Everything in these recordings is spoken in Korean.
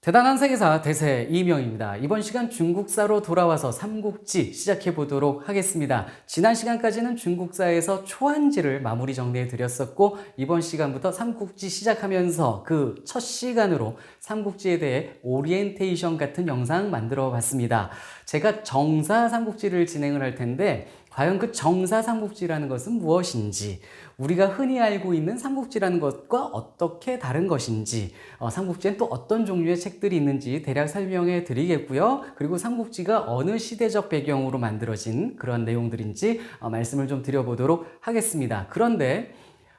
대단한 세계사 대세 이명입니다. 이번 시간 중국사로 돌아와서 삼국지 시작해 보도록 하겠습니다. 지난 시간까지는 중국사에서 초안지를 마무리 정리해 드렸었고, 이번 시간부터 삼국지 시작하면서 그 첫 시간으로 삼국지에 대해 오리엔테이션 같은 영상 만들어 봤습니다. 제가 정사 삼국지를 진행을 할 텐데, 과연 그 정사 삼국지라는 것은 무엇인지, 우리가 흔히 알고 있는 삼국지라는 것과 어떻게 다른 것인지, 삼국지엔 또 어떤 종류의 책들이 있는지 대략 설명해 드리겠고요. 그리고 삼국지가 어느 시대적 배경으로 만들어진 그런 내용들인지 말씀을 좀 드려보도록 하겠습니다. 그런데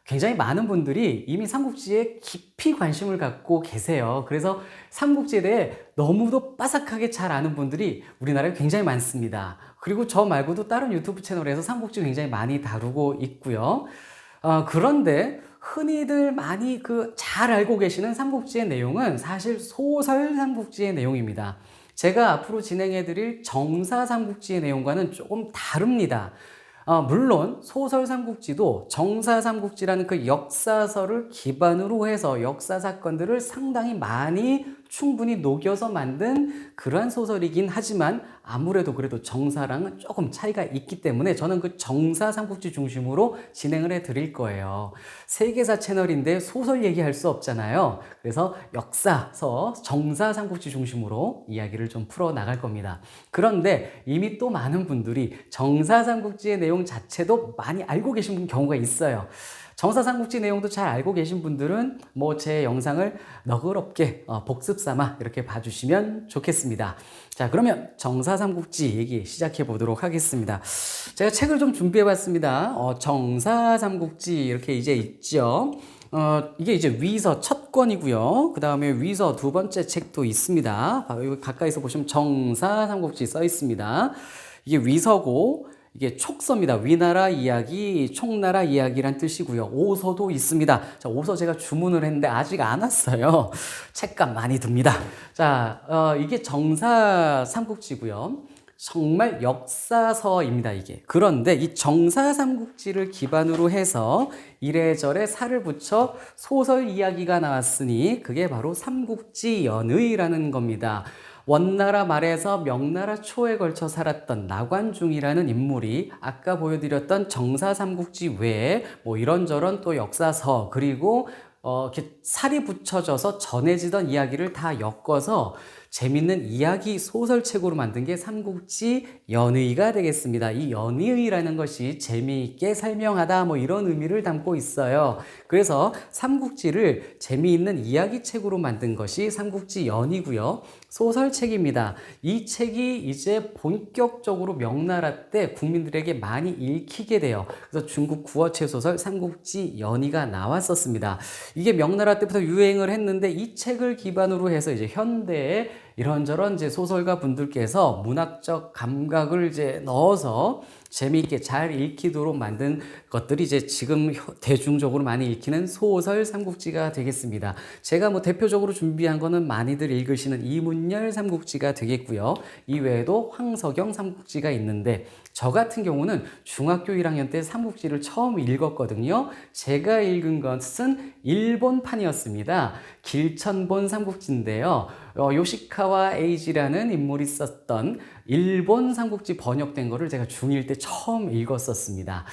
굉장히 많은 분들이 이미 삼국지에 깊이 관심을 갖고 계세요. 그래서 삼국지에 대해 너무도 빠삭하게 잘 아는 분들이 우리나라에 굉장히 많습니다. 그리고 저 말고도 다른 유튜브 채널에서 삼국지 굉장히 많이 다루고 있고요. 그런데 흔히들 많이 잘 알고 계시는 삼국지의 내용은 사실 소설 삼국지의 내용입니다. 제가 앞으로 진행해 드릴 정사 삼국지의 내용과는 조금 다릅니다. 물론 소설 삼국지도 정사 삼국지라는 그 역사서를 기반으로 해서 역사 사건들을 상당히 많이 충분히 녹여서 만든 그러한 소설이긴 하지만, 아무래도 그래도 정사랑은 조금 차이가 있기 때문에 저는 그 정사 삼국지 중심으로 진행을 해 드릴 거예요. 세계사 채널인데 소설 얘기할 수 없잖아요. 그래서 역사서 정사 삼국지 중심으로 이야기를 좀 풀어 나갈 겁니다. 그런데 이미 또 많은 분들이 정사 삼국지의 내용 자체도 많이 알고 계신 경우가 있어요. 정사 삼국지 내용도 잘 알고 계신 분들은 제 영상을 너그럽게 복습 삼아 이렇게 봐주시면 좋겠습니다. 자, 그러면 정사 삼국지 얘기 시작해 보도록 하겠습니다. 제가 책을 좀 준비해 봤습니다. 정사 삼국지 이렇게 이제 있죠. 이게 이제 위서 첫 권이고요. 그 다음에 위서 두 번째 책도 있습니다. 여기 가까이서 보시면 정사 삼국지 써 있습니다. 이게 위서고, 이게 촉서입니다. 위나라 이야기, 총나라 이야기란 뜻이고요. 오서도 있습니다. 자, 오서 제가 주문을 했는데 아직 안 왔어요. 책값 많이 듭니다. 자, 이게 정사 삼국지고요. 정말 역사서입니다, 이게. 그런데 이 정사 삼국지를 기반으로 해서 이래저래 살을 붙여 소설 이야기가 나왔으니 그게 바로 삼국지 연의라는 겁니다. 원나라 말에서 명나라 초에 걸쳐 살았던 나관중이라는 인물이 아까 보여드렸던 정사 삼국지 외에 이런저런 또 역사서, 그리고 이렇게 살이 붙여져서 전해지던 이야기를 다 엮어서 재밌는 이야기 소설책으로 만든 게 삼국지 연의가 되겠습니다. 이 연의라는 것이 재미있게 설명하다 이런 의미를 담고 있어요. 그래서 삼국지를 재미있는 이야기책으로 만든 것이 삼국지 연의고요. 소설책입니다. 이 책이 이제 본격적으로 명나라 때 국민들에게 많이 읽히게 돼요. 그래서 중국 구어체 소설 삼국지 연의가 나왔었습니다. 이게 명나라 때부터 유행을 했는데, 이 책을 기반으로 해서 이제 현대에 이런저런 이제 소설가 분들께서 문학적 감각을 이제 넣어서 재미있게 잘 읽히도록 만든 것들이 이제 지금 대중적으로 많이 읽히는 소설 삼국지가 되겠습니다. 제가 대표적으로 준비한 거는 많이들 읽으시는 이문열 삼국지가 되겠고요. 이외에도 황석영 삼국지가 있는데, 저 같은 경우는 중학교 1학년 때 삼국지를 처음 읽었거든요. 제가 읽은 것은 일본판이었습니다. 길천본 삼국지인데요. 요시카와 에이지라는 인물이 썼던 일본 삼국지 번역된 거를 제가 중1 때 처음 읽었었습니다.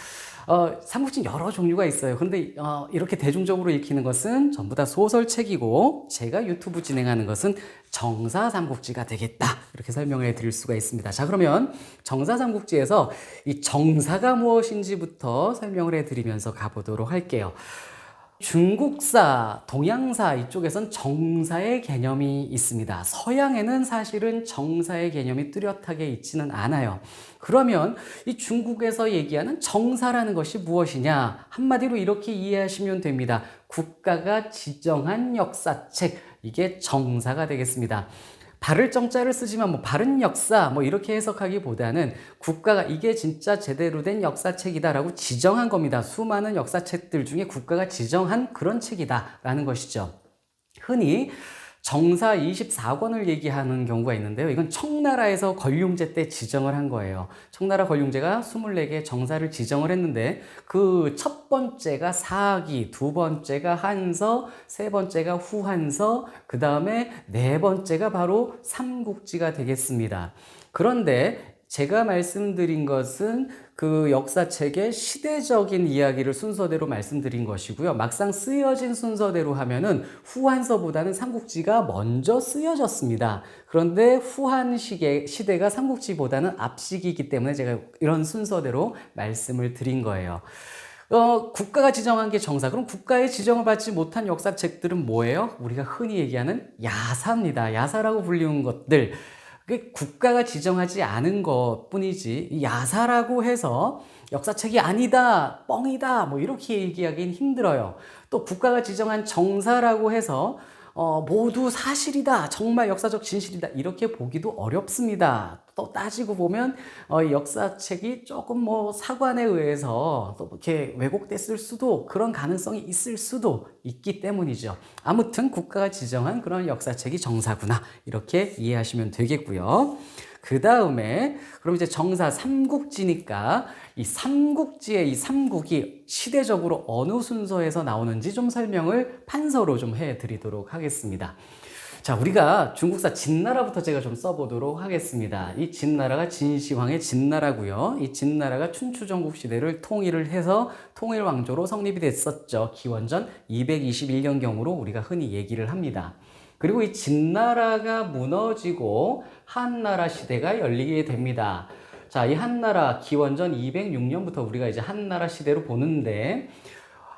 삼국지는 여러 종류가 있어요. 그런데 이렇게 대중적으로 읽히는 것은 전부 다 소설책이고, 제가 유튜브 진행하는 것은 정사 삼국지가 되겠다, 이렇게 설명해 드릴 수가 있습니다. 자, 그러면 정사 삼국지에서 이 정사가 무엇인지부터 설명을 해 드리면서 가보도록 할게요. 중국사, 동양사 이쪽에선 정사의 개념이 있습니다. 서양에는 사실은 정사의 개념이 뚜렷하게 있지는 않아요. 그러면 이 중국에서 얘기하는 정사라는 것이 무엇이냐? 한마디로 이렇게 이해하시면 됩니다. 국가가 지정한 역사책, 이게 정사가 되겠습니다. 바를 정자를 쓰지만 바른 역사 이렇게 해석하기보다는 국가가 이게 진짜 제대로 된 역사책이다라고 지정한 겁니다. 수많은 역사책들 중에 국가가 지정한 그런 책이다라는 것이죠. 흔히 정사 24권을 얘기하는 경우가 있는데요. 이건 청나라에서 권룡제 때 지정을 한 거예요. 청나라 권룡제가 24개 정사를 지정을 했는데 그 첫 번째가 사기, 두 번째가 한서, 세 번째가 후한서, 그 다음에 네 번째가 바로 삼국지가 되겠습니다. 그런데 제가 말씀드린 것은 그 역사책의 시대적인 이야기를 순서대로 말씀드린 것이고요. 막상 쓰여진 순서대로 하면은 후한서보다는 삼국지가 먼저 쓰여졌습니다. 그런데 후한 시대가 삼국지보다는 앞시기이기 때문에 제가 이런 순서대로 말씀을 드린 거예요. 국가가 지정한 게 정사. 그럼 국가의 지정을 받지 못한 역사책들은 뭐예요? 우리가 흔히 얘기하는 야사입니다. 야사라고 불리는 것들. 그게 국가가 지정하지 않은 것 뿐이지, 이 야사라고 해서 역사책이 아니다, 뻥이다, 뭐 이렇게 얘기하기는 힘들어요. 또 국가가 지정한 정사라고 해서 모두 사실이다, 정말 역사적 진실이다, 이렇게 보기도 어렵습니다. 또 따지고 보면 역사책이 조금 뭐 사관에 의해서 또 이렇게 왜곡됐을 수도, 그런 가능성이 있을 수도 있기 때문이죠. 아무튼 국가가 지정한 그런 역사책이 정사구나, 이렇게 이해하시면 되겠고요. 그 다음에 그럼 이제 정사 삼국지니까 이 삼국지의 이 삼국이 시대적으로 어느 순서에서 나오는지 좀 설명을 판서로 좀 해드리도록 하겠습니다. 자, 우리가 중국사 진나라부터 제가 좀 써보도록 하겠습니다. 이 진나라가 진시황의 진나라고요. 이 진나라가 춘추전국 시대를 통일을 해서 통일왕조로 성립이 됐었죠. 기원전 221년경으로 우리가 흔히 얘기를 합니다. 그리고 이 진나라가 무너지고 한나라 시대가 열리게 됩니다. 자, 이 한나라 기원전 206년부터 우리가 이제 한나라 시대로 보는데,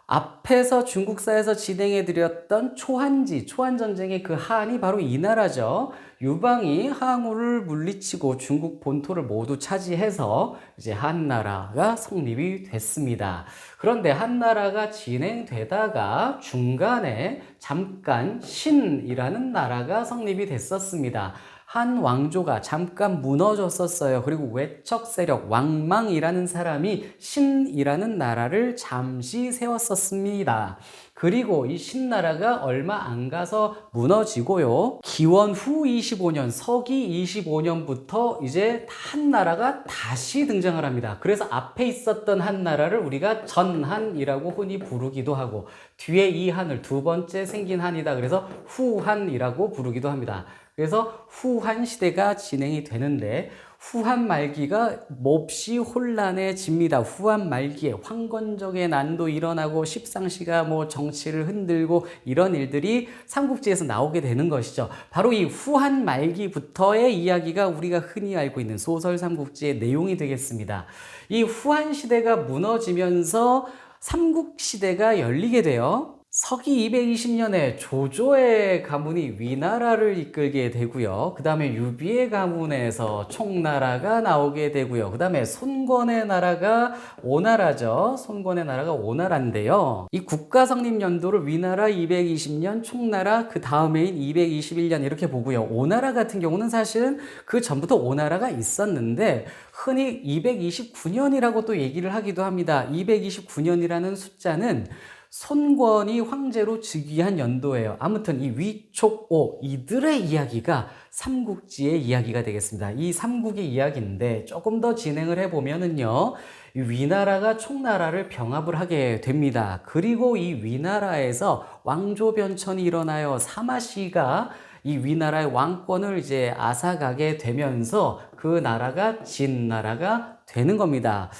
앞에서 중국사에서 진행해드렸던 초한전쟁의 그 한이 바로 이 나라죠. 유방이 항우를 물리치고 중국 본토를 모두 차지해서 이제 한나라가 성립이 됐습니다. 그런데 한나라가 진행되다가 중간에 잠깐 신이라는 나라가 성립이 됐었습니다. 한 왕조가 잠깐 무너졌었어요. 그리고 외척 세력 왕망이라는 사람이 신이라는 나라를 잠시 세웠었습니다. 그리고 이 신나라가 얼마 안 가서 무너지고요. 기원 후 25년, 서기 25년부터 이제 한나라가 다시 등장을 합니다. 그래서 앞에 있었던 한나라를 우리가 전한이라고 흔히 부르기도 하고, 뒤에 이 한을 두 번째 생긴 한이다, 그래서 후한이라고 부르기도 합니다. 그래서 후한 시대가 진행이 되는데, 후한 말기가 몹시 혼란해집니다. 후한 말기에 황건적의 난도 일어나고 십상시가 뭐 정치를 흔들고 이런 일들이 삼국지에서 나오게 되는 것이죠. 바로 이 후한 말기부터의 이야기가 우리가 흔히 알고 있는 소설 삼국지의 내용이 되겠습니다. 이 후한 시대가 무너지면서 삼국시대가 열리게 돼요. 서기 220년에 조조의 가문이 위나라를 이끌게 되고요. 그 다음에 유비의 가문에서 총나라가 나오게 되고요. 그 다음에 손권의 나라가 오나라죠. 손권의 나라가 오나라인데요. 이 국가 성립 연도를 위나라 220년, 총나라 그 다음해인 221년 이렇게 보고요. 오나라 같은 경우는 사실은 그 전부터 오나라가 있었는데 흔히 229년이라고 또 얘기를 하기도 합니다. 229년이라는 숫자는 손권이 황제로 즉위한 연도예요. 아무튼 이 위촉오 이들의 이야기가 삼국지의 이야기가 되겠습니다. 이 삼국의 이야기인데 조금 더 진행을 해보면은요, 이 위나라가 총나라를 병합을 하게 됩니다. 그리고 이 위나라에서 왕조 변천이 일어나요. 사마시가 이 위나라의 왕권을 이제 앗아가게 되면서 그 나라가 진나라가 되는 겁니다.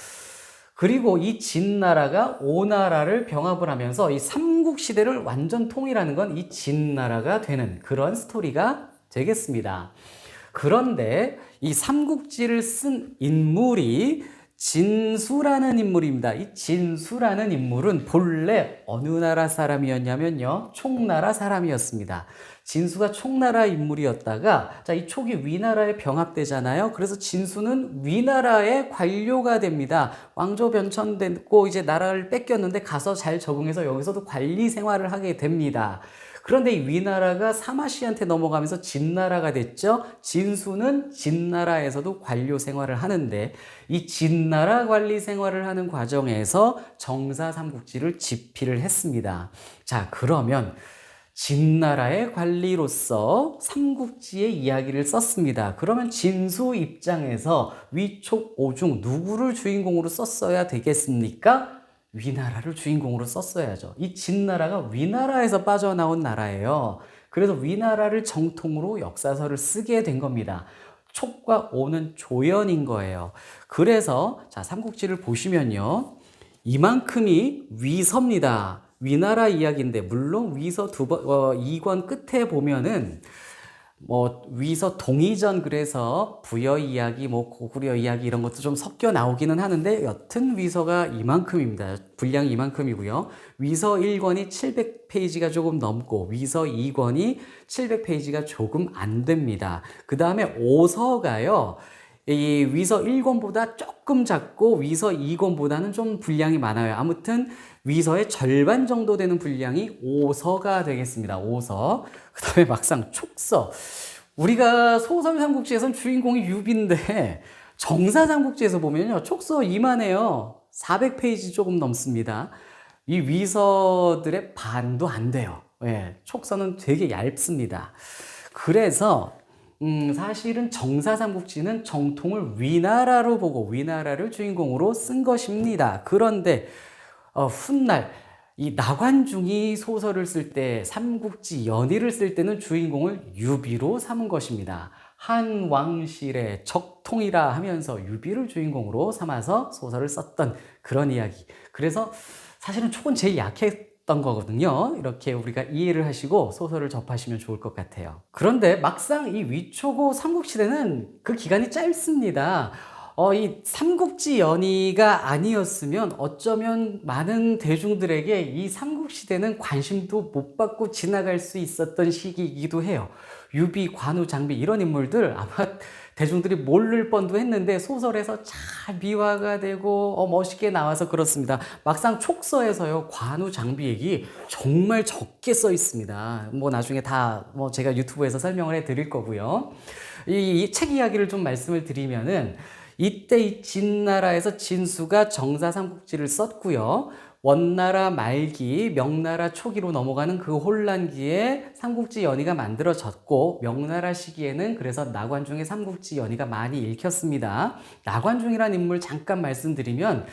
그리고 이 진나라가 오나라를 병합을 하면서 이 삼국시대를 완전 통일하는 건 이 진나라가 되는 그런 스토리가 되겠습니다. 그런데 이 삼국지를 쓴 인물이 진수라는 인물입니다. 이 진수라는 인물은 본래 어느 나라 사람이었냐면요, 총나라 사람이었습니다. 진수가 총나라 인물이었다가 이 촉이 위나라에 병합되잖아요. 그래서 진수는 위나라의 관료가 됩니다. 왕조 변천됐고 이제 나라를 뺏겼는데 가서 잘 적응해서 여기서도 관리 생활을 하게 됩니다. 그런데 이 위나라가 사마시한테 넘어가면서 진나라가 됐죠. 진수는 진나라에서도 관료 생활을 하는데, 이 진나라 관리 생활을 하는 과정에서 정사 삼국지를 집필을 했습니다. 자, 그러면 진나라의 관리로서 삼국지의 이야기를 썼습니다. 그러면 진수 입장에서 위촉, 오중 누구를 주인공으로 썼어야 되겠습니까? 위나라를 주인공으로 썼어야죠. 이 진나라가 위나라에서 빠져나온 나라예요. 그래서 위나라를 정통으로 역사서를 쓰게 된 겁니다. 촉과 오는 조연인 거예요. 그래서 자, 삼국지를 보시면요. 이만큼이 위서입니다. 위나라 이야기인데 물론 위서 2권 끝에 보면은 뭐 위서 동이전 그래서 부여 이야기 뭐 고구려 이야기 이런 것도 좀 섞여 나오기는 하는데 여튼 위서가 이만큼입니다. 분량이 이만큼이고요. 위서 1권이 700페이지가 조금 넘고 위서 2권이 700페이지가 조금 안 됩니다. 그 다음에 오서가요. 이 위서 1권보다 조금 작고 위서 2권보다는 좀 분량이 많아요. 아무튼 위서의 절반 정도 되는 분량이 오서가 되겠습니다. 오서. 그 다음에 막상 촉서. 우리가 소설 삼국지에선 주인공이 유비인데 정사 삼국지에서 보면요. 촉서 이만해요. 400페이지 조금 넘습니다. 이 위서들의 반도 안 돼요. 예, 촉서는 되게 얇습니다. 그래서 사실은 정사 삼국지는 정통을 위나라로 보고 위나라를 주인공으로 쓴 것입니다. 그런데 훗날 이 나관중이 소설을 쓸 때 삼국지 연의를 쓸 때는 주인공을 유비로 삼은 것입니다. 한 왕실의 적통이라 하면서 유비를 주인공으로 삼아서 소설을 썼던 그런 이야기. 그래서 사실은 촉은 제일 약했던 거거든요. 이렇게 우리가 이해를 하시고 소설을 접하시면 좋을 것 같아요. 그런데 막상 이 위초고 삼국시대는 그 기간이 짧습니다. 이 삼국지 연의가 아니었으면 어쩌면 많은 대중들에게 이 삼국시대는 관심도 못 받고 지나갈 수 있었던 시기이기도 해요. 유비, 관우, 장비 이런 인물들 아마 대중들이 모를 뻔도 했는데 소설에서 잘 미화가 되고 멋있게 나와서 그렇습니다. 막상 촉서에서요 관우, 장비 얘기 정말 적게 써 있습니다. 뭐 나중에 다 뭐 제가 유튜브에서 설명을 해드릴 거고요. 이 책 이야기를 좀 말씀을 드리면은 이때 이 진나라에서 진수가 정사 삼국지를 썼고요. 원나라 말기, 명나라 초기로 넘어가는 그 혼란기에 삼국지 연의가 만들어졌고 명나라 시기에는 그래서 나관중의 삼국지 연의가 많이 읽혔습니다. 나관중이라는 인물 잠깐 말씀드리면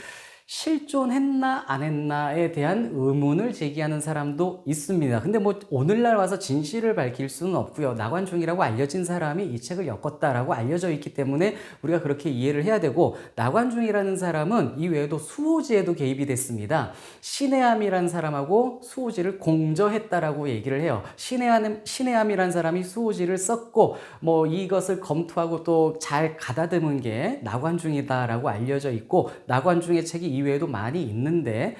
실존했나 안 했나에 대한 의문을 제기하는 사람도 있습니다. 근데 뭐 오늘날 와서 진실을 밝힐 수는 없고요. 나관중이라고 알려진 사람이 이 책을 엮었다라고 알려져 있기 때문에 우리가 그렇게 이해를 해야 되고 나관중이라는 사람은 이외에도 수호지에도 개입이 됐습니다. 신해암이라는 사람하고 수호지를 공저했다라고 얘기를 해요. 신해암이라는 사람이 수호지를 썼고 뭐 이것을 검토하고 또 잘 가다듬은 게 나관중이다라고 알려져 있고 나관중의 책이 이외에도 많이 있는데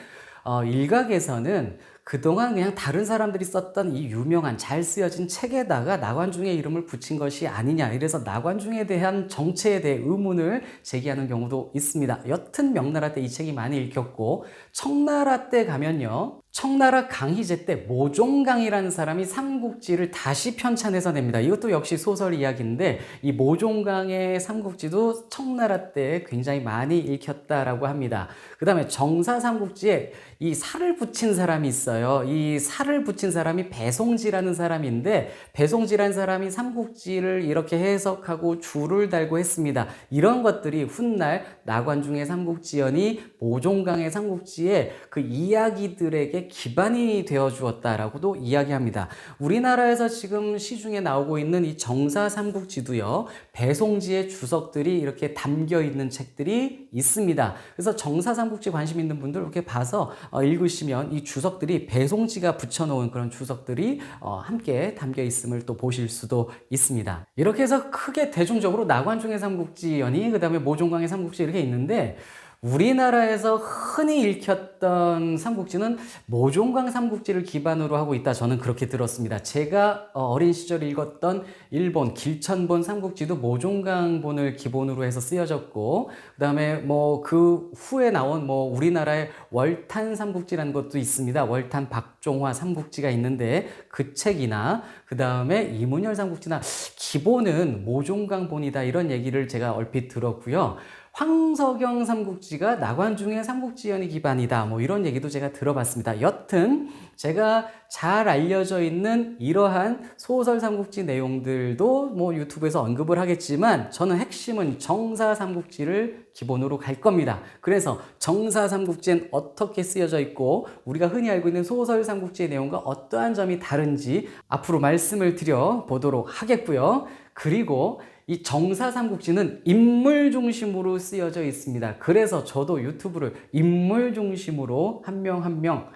일각에서는 그동안 그냥 다른 사람들이 썼던 이 유명한 잘 쓰여진 책에다가 나관중의 이름을 붙인 것이 아니냐 이래서 나관중에 대한 정체에 대해 의문을 제기하는 경우도 있습니다. 여튼 명나라 때 이 책이 많이 읽혔고 청나라 때 가면요. 청나라 강희제 때 모종강이라는 사람이 삼국지를 다시 편찬해서 냅니다. 이것도 역시 소설 이야기인데 이 모종강의 삼국지도 청나라 때 굉장히 많이 읽혔다라고 합니다. 그 다음에 정사 삼국지에 이 살을 붙인 사람이 있어요. 이 살을 붙인 사람이 배송지라는 사람인데 배송지라는 사람이 삼국지를 이렇게 해석하고 줄을 달고 했습니다. 이런 것들이 훗날 나관중의 삼국지연이 모종강의 삼국지에 그 이야기들에게 기반이 되어 주었다라고도 이야기합니다. 우리나라에서 지금 시중에 나오고 있는 이 정사 삼국지도요. 배송지의 주석들이 이렇게 담겨 있는 책들이 있습니다. 그래서 정사 삼국지 관심 있는 분들 이렇게 봐서 읽으시면 이 주석들이 배송지가 붙여놓은 그런 주석들이 함께 담겨 있음을 또 보실 수도 있습니다. 이렇게 해서 크게 대중적으로 나관중의 삼국지연이 그 다음에 모종강의 삼국지 이렇게 있는데 우리나라에서 흔히 읽혔던 삼국지는 모종강 삼국지를 기반으로 하고 있다. 저는 그렇게 들었습니다. 제가 어린 시절 읽었던 일본 길천본 삼국지도 모종강본을 기본으로 해서 쓰여졌고 그 다음에 뭐 그 후에 나온 뭐 우리나라의 월탄 삼국지라는 것도 있습니다. 월탄 박종화 삼국지가 있는데 그 책이나 그 다음에 이문열 삼국지나 기본은 모종강본이다 이런 얘기를 제가 얼핏 들었고요. 황석영 삼국지가 나관중의 삼국지연의 기반이다. 뭐 이런 얘기도 제가 들어봤습니다. 여튼 제가 잘 알려져 있는 이러한 소설 삼국지 내용들도 뭐 유튜브에서 언급을 하겠지만 저는 핵심은 정사 삼국지를 기본으로 갈 겁니다. 그래서 정사 삼국지는 어떻게 쓰여져 있고 우리가 흔히 알고 있는 소설 삼국지의 내용과 어떠한 점이 다른지 앞으로 말씀을 드려 보도록 하겠고요. 그리고 이 정사 삼국지는 인물 중심으로 쓰여져 있습니다. 그래서 저도 유튜브를 인물 중심으로 한 명 한 명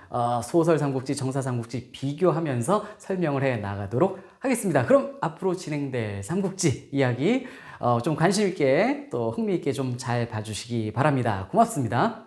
소설 삼국지, 정사 삼국지 비교하면서 설명을 해 나가도록 하겠습니다. 그럼 앞으로 진행될 삼국지 이야기 좀 관심 있게 또 흥미 있게 좀 잘 봐주시기 바랍니다. 고맙습니다.